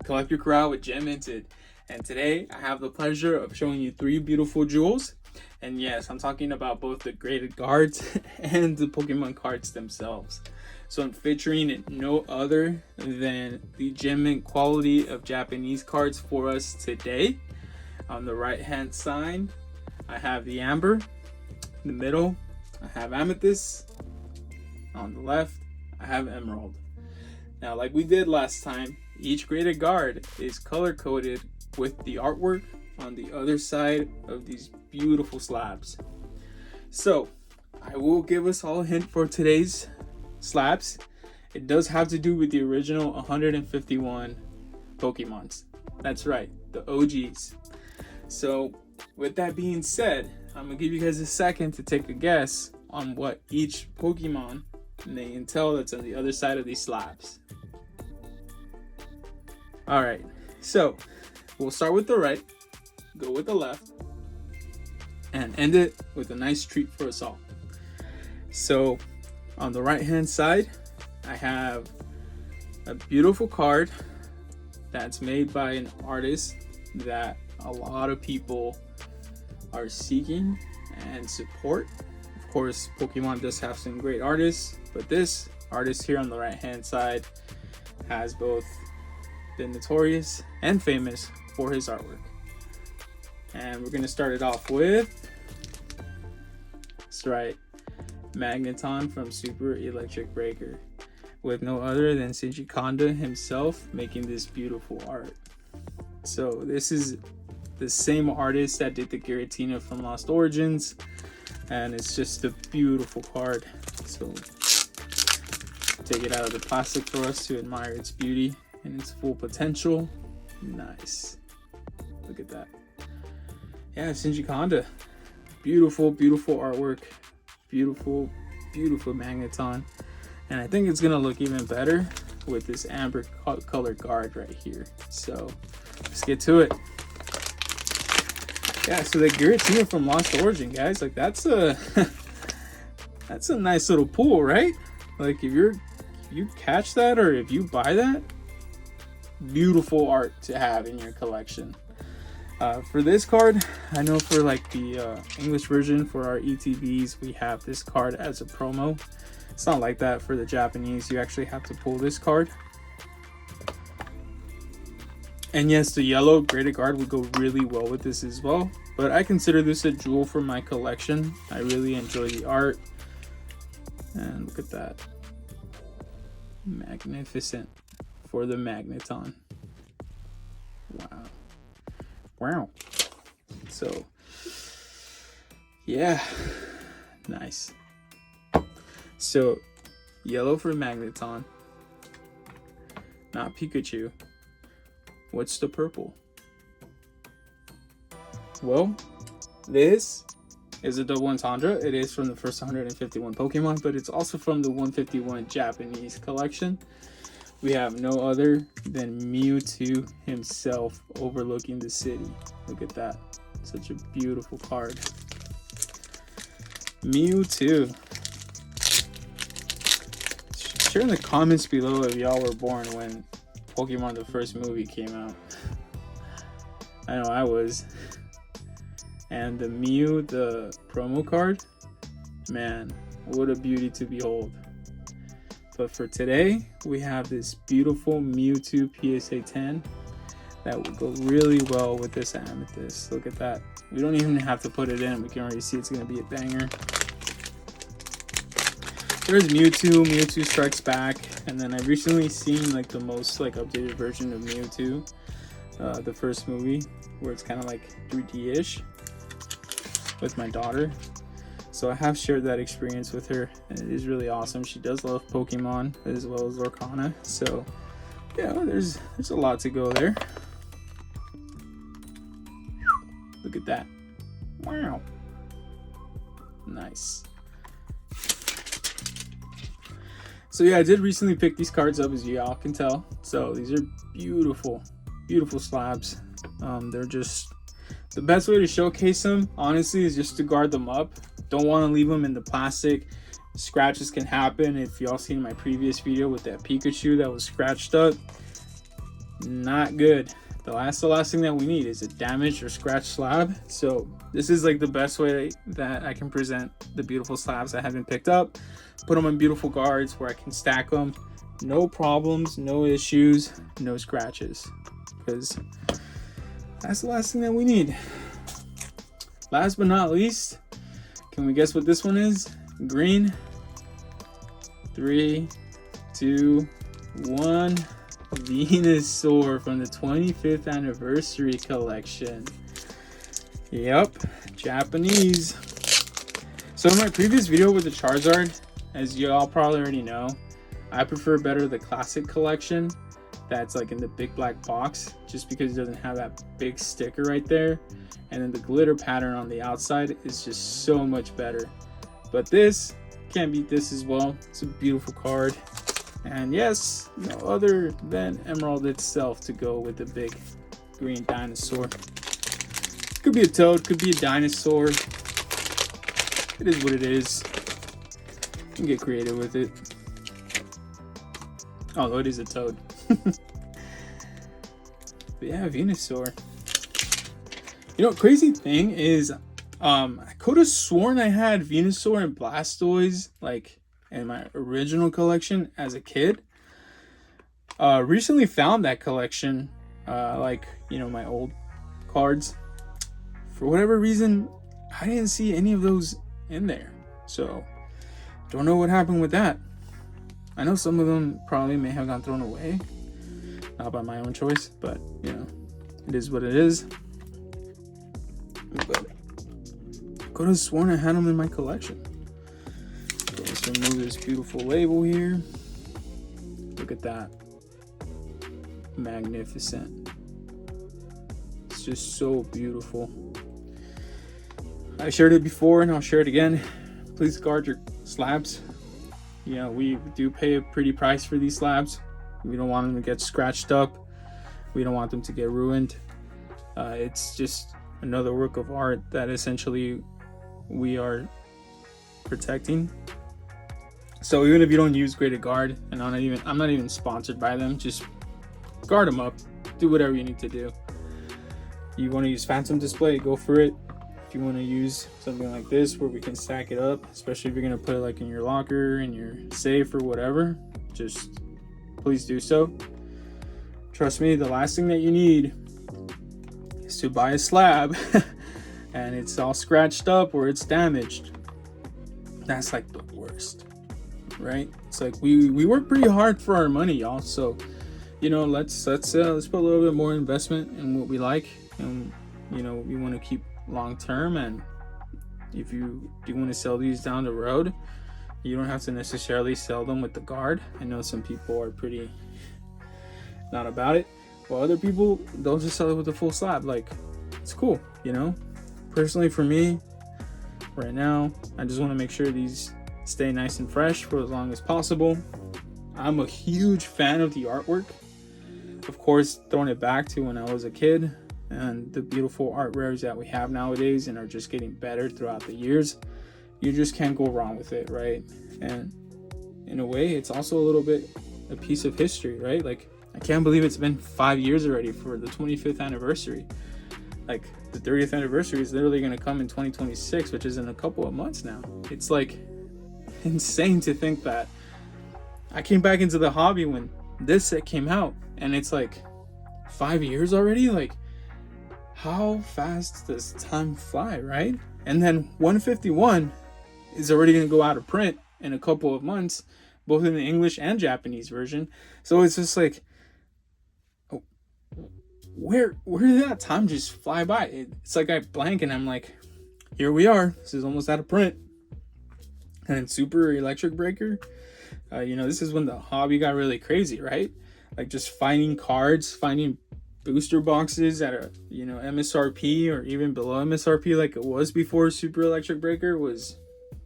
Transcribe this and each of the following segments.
Collector Corral with Gemz, and today I have the pleasure of showing you 3 beautiful jewels. And yes, I'm talking about both the graded guards and the Pokemon cards themselves. So I'm featuring no other than the gem mint quality of Japanese cards for us today. On the right hand side, I have the Amber. In the middle, I have Amethyst. On the left, I have Emerald. Now, like we did last time, each graded guard is color coded with the artwork on the other side of these beautiful slabs. So I will give us all a hint for today's slabs. It does have to do with the original 151 Pokemons. That's right, the OGs. So with that being said, I'm gonna give you guys a second to take a guess on what each Pokemon may entail that's on the other side of these slabs. All right, so we'll start with the right, go with the left, and end it with a nice treat for us all. So on the right hand side, I have a beautiful card that's made by an artist that a lot of people are seeking and support. Of course, Pokemon does have some great artists, but this artist here on the right hand side has both been notorious and famous for his artwork. And we're going to start it off with, that's right, Magneton from Super Electric Breaker, with no other than Shinji Kanda himself making this beautiful art. So this is the same artist that did the Giratina from Lost Origins, and it's just a beautiful card. So take it out of the plastic for us to admire its beauty and its full potential. Nice. Look at that. Yeah, Shinji Kanda. Beautiful, beautiful artwork. Beautiful, beautiful Magneton. And I think it's gonna look even better with this amber colored guard right here. So let's get to it. Yeah, so the Giratina from Lost Origin, guys, like that's a that's a nice little pull, right? Like if you catch that, or if you buy that, beautiful art to have in your collection. For this card, I know for like the English version for our ETBs, we have this card as a promo. It's not like that for the Japanese. You actually have to pull this card. And yes, the yellow graded guard would go really well with this as well. But I consider this a jewel for my collection. I really enjoy the art. And look at that. Magnificent for the Magneton. Wow. Wow. So, yeah. Nice. So, yellow for Magneton. Not Pikachu. What's the purple? Well, this is a double entendre. It is from the first 151 Pokemon, but it's also from the 151 Japanese collection. We have no other than Mewtwo himself overlooking the city. Look at that. Such a beautiful card. Mewtwo. Share in the comments below if y'all were born when Pokemon the first movie came out. I know I was. And the Mew, the promo card, man, what a beauty to behold. But for today, we have this beautiful Mewtwo PSA 10 that would go really well with this Amethyst. Look at that. We don't even have to put it in. We can already see it's going to be a banger. There's Mewtwo. Mewtwo Strikes Back. And then I've recently seen like the most like updated version of Mewtwo. The first movie where it's kind of like 3D-ish with my daughter. So I have shared that experience with her, and it is really awesome. She does love Pokemon as well as Lorcana. So yeah, there's a lot to go there. Look at that. Wow. Nice. So yeah, I did recently pick these cards up, as y'all can tell. So these are beautiful, beautiful slabs. They're just, the best way to showcase them, honestly, is just to guard them up. Don't want to leave them in the plastic. Scratches can happen. If y'all seen my previous video with that Pikachu that was scratched up, not good. The last thing that we need is a damaged or scratched slab. So this is like the best way that I can present the beautiful slabs I haven't picked up. Put them in beautiful guards where I can stack them. No problems, no issues, no scratches. Because that's the last thing that we need. Last but not least, can we guess what this one is? Green. 3, 2, 1. Venusaur from the 25th anniversary collection. Yep, Japanese. So in my previous video with the Charizard, as you all probably already know, I prefer better the classic collection that's like in the big black box, just because it doesn't have that big sticker right there, and then the glitter pattern on the outside is just so much better. But this can't beat this as well. It's a beautiful card. And yes, no other than Emerald itself to go with the big green dinosaur. Could be a toad, could be a dinosaur. It is what it is. You can get creative with it. Although it is a toad. But yeah, Venusaur. You know, crazy thing is, I could have sworn I had Venusaur and Blastoise, like, in my original collection as a kid. Recently found that collection, like, you know, my old cards. For whatever reason, I didn't see any of those in there. So, don't know what happened with that. I know some of them probably may have gotten thrown away. Not by my own choice, but, you know, it is what it is. But I could have sworn I had them in my collection. Let's remove this beautiful label here. Look at that. Magnificent. It's just so beautiful. I shared it before and I'll share it again. Please guard your slabs. You know, we do pay a pretty price for these slabs. We don't want them to get scratched up. We don't want them to get ruined. It's just another work of art that essentially we are protecting. So even if you don't use GradedGuard, and I'm not even sponsored by them, just guard them up. Do whatever you need to do. You want to use Phantom Display, go for it. If you want to use something like this where we can stack it up, especially if you're going to put it like in your locker, in your safe or whatever, just please do so. Trust me, the last thing that you need is to buy a slab and it's all scratched up or it's damaged. That's like the worst. Right? It's like we work pretty hard for our money, y'all. So, you know, let's put a little bit more investment in what we like, and you know, we want to keep long term. And if you do want to sell these down the road, you don't have to necessarily sell them with the guard. I know some people are pretty not about it, while other people, they'll just sell it with the full slab. Like, it's cool, you know. Personally, for me, right now, I just want to make sure these stay nice and fresh for as long as possible. I'm a huge fan of the artwork. Of course, throwing it back to when I was a kid and the beautiful art rares that we have nowadays and are just getting better throughout the years. You just can't go wrong with it, right? And in a way, it's also a little bit a piece of history, right? Like, I can't believe it's been 5 years already for the 25th anniversary. Like, the 30th anniversary is literally going to come in 2026, which is in a couple of months now. It's like insane to think that I came back into the hobby when this set came out, and it's like 5 years already. Like, how fast does time fly, right? And then 151 is already going to go out of print in a couple of months, both in the English and Japanese version. So it's just like, where did that time just fly by? It's like I blank and I'm like, here we are. This is almost out of print. And then Super Electric Breaker, you know, this is when the hobby got really crazy, right? Like, just finding cards, finding booster boxes at a, you know, MSRP or even below MSRP like it was before Super Electric Breaker was.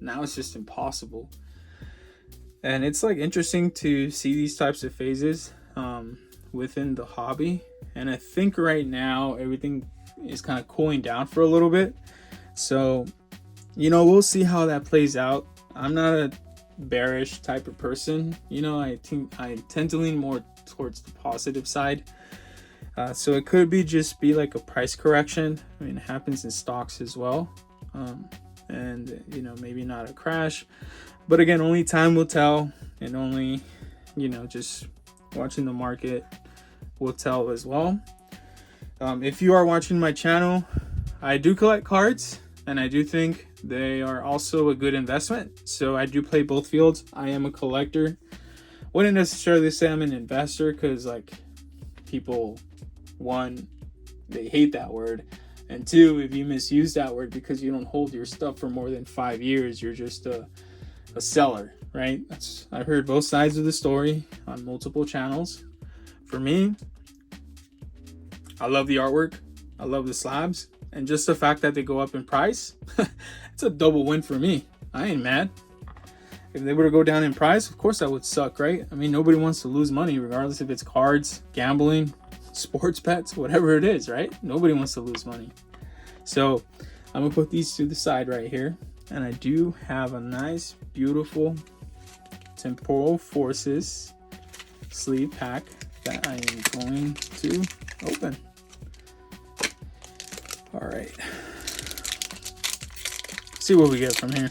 Now it's just impossible. And it's like interesting to see these types of phases within the hobby. And I think right now everything is kind of cooling down for a little bit. So, you know, we'll see how that plays out. I'm not a bearish type of person. You know, I tend to lean more towards the positive side. So it could just be like a price correction. I mean, it happens in stocks as well. And you know, maybe not a crash, but again, only time will tell, and only, you know, just watching the market will tell as well. If you are watching my channel, I do collect cards, and I do think they are also a good investment. So I do play both fields. I am a collector. Wouldn't necessarily say I'm an investor, because like, people, one, they hate that word, and two, if you misuse that word because you don't hold your stuff for more than 5 years, you're just a seller, right? I've heard both sides of the story on multiple channels. For me, I love the artwork, I love the slabs, and just the fact that they go up in price, it's a double win for me. I ain't mad. If they were to go down in price, of course that would suck, right? I mean, nobody wants to lose money, regardless if it's cards, gambling, sports bets, whatever it is, right? Nobody wants to lose money. So I'm gonna put these to the side right here, and I do have a nice, beautiful Temporal Forces sleeve pack that I am going to open. All right, see what we get from here.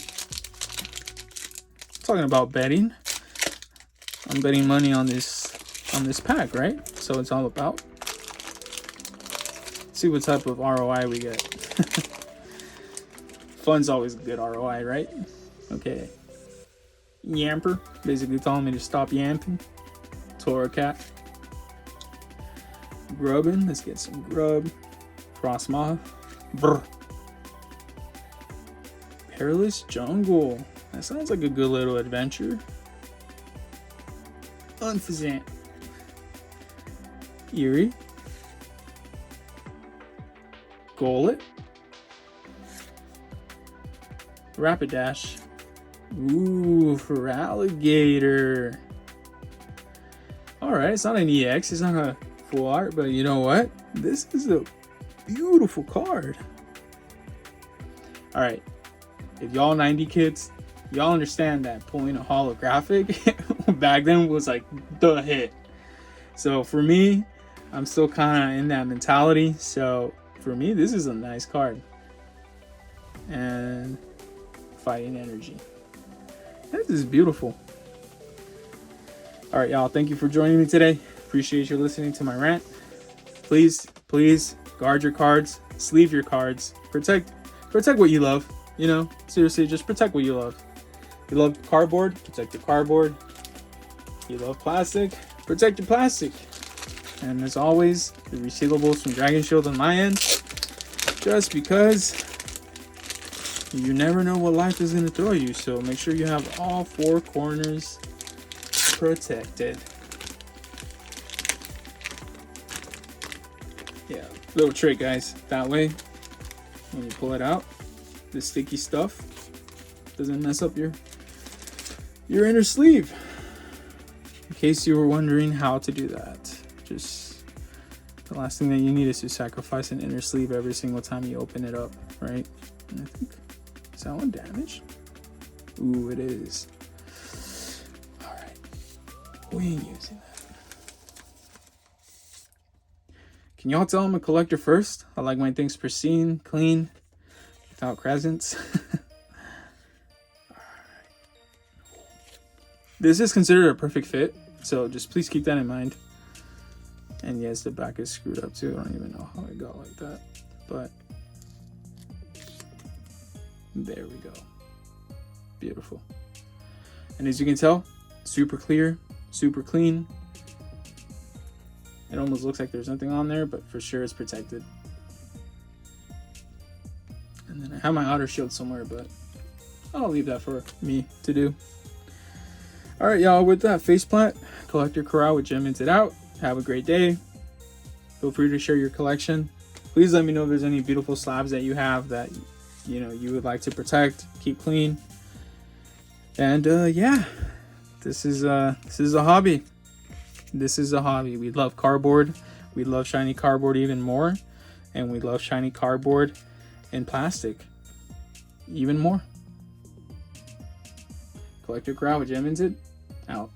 Talking about betting, I'm betting money on this pack, right? So it's all about, see what type of ROI we get. Fun's always good ROI, right? Okay, Yamper, basically telling me to stop yamping. Toro Cat, grubbing, let's get some grub. Frostmoth, brr. Perilous Jungle, that sounds like a good little adventure. Unfazant, Eerie, Gollet, Rapidash. Ooh, for Alligator. Alright, it's not an EX, it's not a full art, but you know what? This is a beautiful card. Alright, if y'all 90 kids, y'all understand that pulling a holographic back then was like the hit. So for me, I'm still kind of in that mentality. So for me, this is a nice card. And Fighting Energy. This is beautiful. All right, y'all. Thank you for joining me today. Appreciate you listening to my rant. Please guard your cards, sleeve your cards, protect what you love. You know, seriously, just protect what you love. You love cardboard, protect your cardboard. You love plastic, protect your plastic. And as always, the resealables from Dragon Shield on my end, just because you never know what life is going to throw you. So make sure you have all four corners protected. Yeah, little trick, guys. That way, when you pull it out, the sticky stuff doesn't mess up your inner sleeve. In case you were wondering how to do that, just the last thing that you need is to sacrifice an inner sleeve every single time you open it up, right? And I think, is that one damaged? Ooh, it is. All right, we ain't using that. Can y'all tell I'm a collector first? I like my things pristine, clean, without crescents. This is considered a perfect fit, so just please keep that in mind. And yes, the back is screwed up too. I don't even know how it got like that, but there we go. Beautiful. And as you can tell, super clear, super clean. It almost looks like there's nothing on there, but for sure it's protected. And then I have my outer shield somewhere, but I'll leave that for me to do. All right, y'all, with that faceplant, Collector Corral with Gemz out. Have a great day. Feel free to share your collection. Please let me know if there's any beautiful slabs that you have that you would like to protect, keep clean. And yeah, this is a hobby. This is a hobby. We love cardboard. We love shiny cardboard even more, and we love shiny cardboard and plastic even more. Collector Corral with Gemz out.